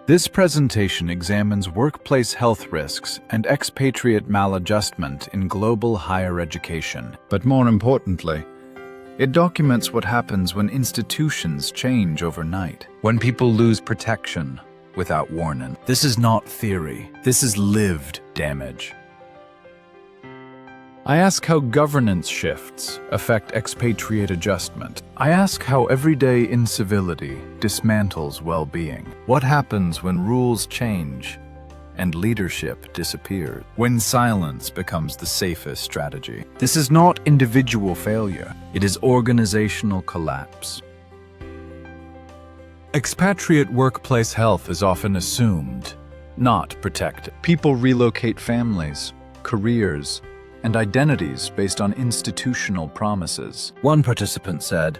This presentation examines workplace health risks and expatriate maladjustment in global higher education. But more importantly, it documents what happens when institutions change overnight, when people lose protection without warning. This is not theory. This is lived damage. I ask how governance shifts affect expatriate adjustment. I ask how everyday incivility dismantles well-being. What happens when rules change and leadership disappears? When silence becomes the safest strategy. This is not individual failure. It is organizational collapse. Expatriate workplace health is often assumed, not protected. People relocate families, careers, and identities based on institutional promises. One participant said,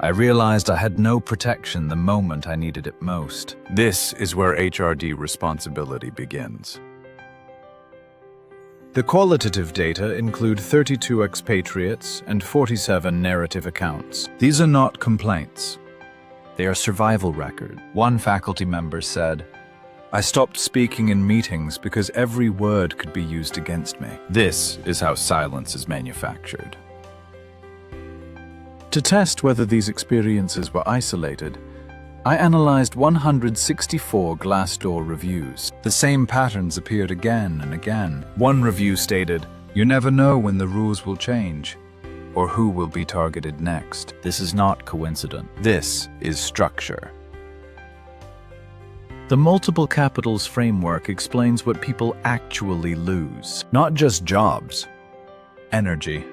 "I realized I had no protection the moment I needed it most." This is where HRD responsibility begins. The qualitative data include 32 expatriates and 47 narrative accounts. These are not complaints. They are survival record. One faculty member said, "I stopped speaking in meetings because every word could be used against me." This is how silence is manufactured. To test whether these experiences were isolated, I analyzed 164 Glassdoor reviews. The same patterns appeared again and again. One review stated, "You never know when the rules will change or who will be targeted next." This is not coincident. This is structure. The multiple capitals framework explains what people actually lose, not just jobs, energy.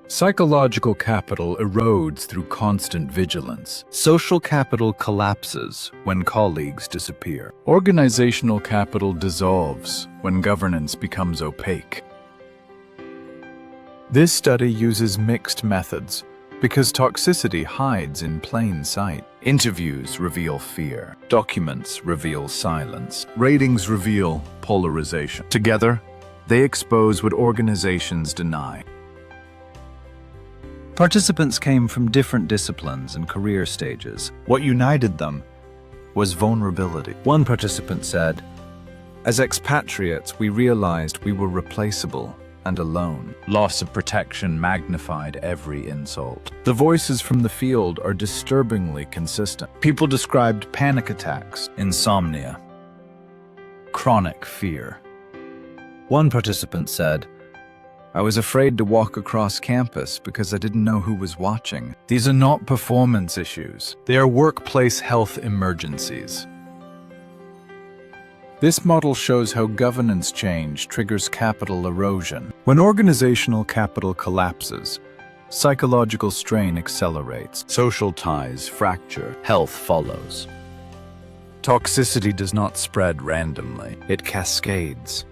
Psychological capital erodes through constant vigilance. Social capital collapses when colleagues disappear. Organizational capital dissolves when governance becomes opaque. This study uses mixed methods because toxicity hides in plain sight. Interviews reveal fear. Documents reveal silence. Ratings reveal polarization. Together, they expose what organizations deny. Participants came from different disciplines and career stages. What united them was vulnerability. One participant said, "As expatriates, we realized we were replaceable and alone. Loss of protection magnified every insult." The voices from the field are disturbingly consistent. People described panic attacks, insomnia, chronic fear. One participant said, "I was afraid to walk across campus because I didn't know who was watching." These are not performance issues. They are workplace health emergencies. This model shows how governance change triggers capital erosion. When organizational capital collapses, psychological strain accelerates. Social ties fracture. Health follows. Toxicity does not spread randomly. It cascades.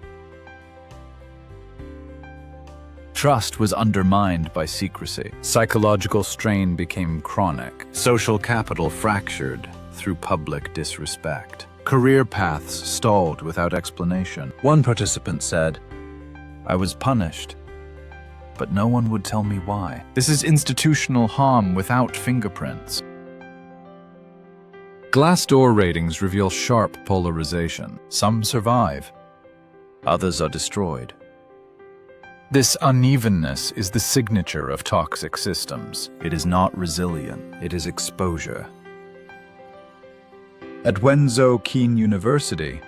Trust was undermined by secrecy. Psychological strain became chronic. Social capital fractured through public disrespect. Career paths stalled without explanation. One participant said, "I was punished, but no one would tell me why." This is institutional harm without fingerprints. Glassdoor ratings reveal sharp polarization. Some survive, others are destroyed. This unevenness is the signature of toxic systems. It is not resilient, it is exposure. At Wenzhou Keen University,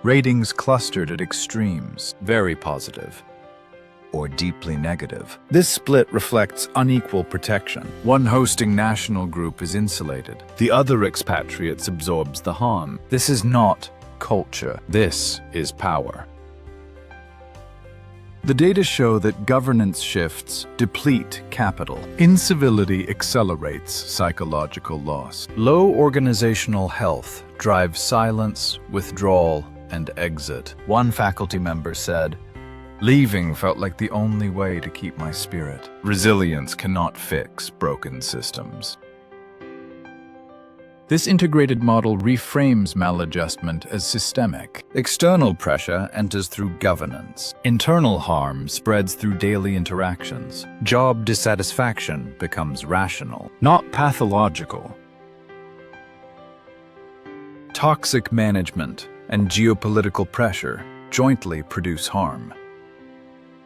ratings clustered at extremes, very positive or deeply negative. This split reflects unequal protection. One hosting national group is insulated. The other expatriates absorbs the harm. This is not culture. This is power. The data show that governance shifts deplete capital. Incivility accelerates psychological loss. Low organizational health drives silence, withdrawal, and exit. One faculty member said, "Leaving felt like the only way to keep my spirit." Resilience cannot fix broken systems. This integrated model reframes maladjustment as systemic. External pressure enters through governance. Internal harm spreads through daily interactions. Job dissatisfaction becomes rational, not pathological. Toxic management and geopolitical pressure jointly produce harm.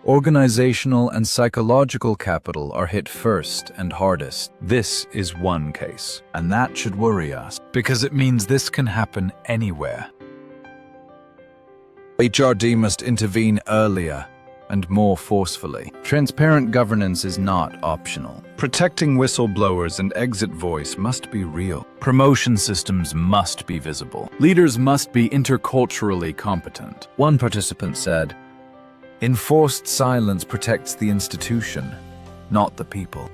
Organizational and psychological capital are hit first and hardest. This is one case, and that should worry us, because it means this can happen anywhere. HRD must intervene earlier and more forcefully. Transparent governance is not optional. Protecting whistleblowers and exit voice must be real. Promotion systems must be visible. Leaders must be interculturally competent. One participant said, "Enforced silence protects the institution, not the people."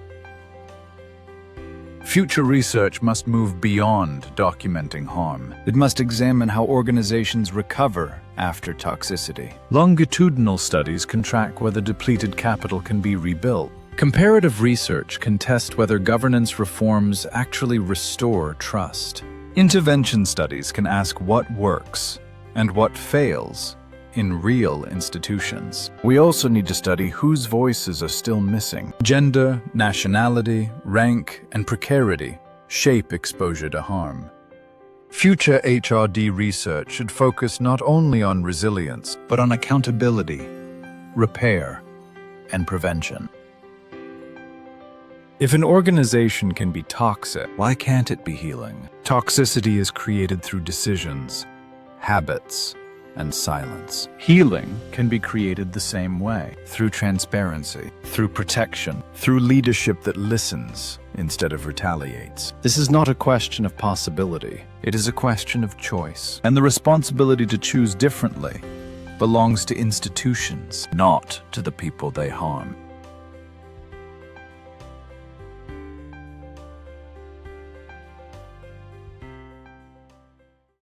Future research must move beyond documenting harm. It must examine how organizations recover after toxicity. Longitudinal studies can track whether depleted capital can be rebuilt. Comparative research can test whether governance reforms actually restore trust. Intervention studies can ask what works and what fails in real institutions. We also need to study whose voices are still missing. Gender, nationality, rank, and precarity shape exposure to harm. Future HRD research should focus not only on resilience, but on accountability, repair, and prevention. If an organization can be toxic, why can't it be healing? Toxicity is created through decisions, habits, and silence. Healing can be created the same way, through transparency, through protection, through leadership that listens instead of retaliates. This is not a question of possibility. It is a question of choice. And the responsibility to choose differently belongs to institutions, not to the people they harm.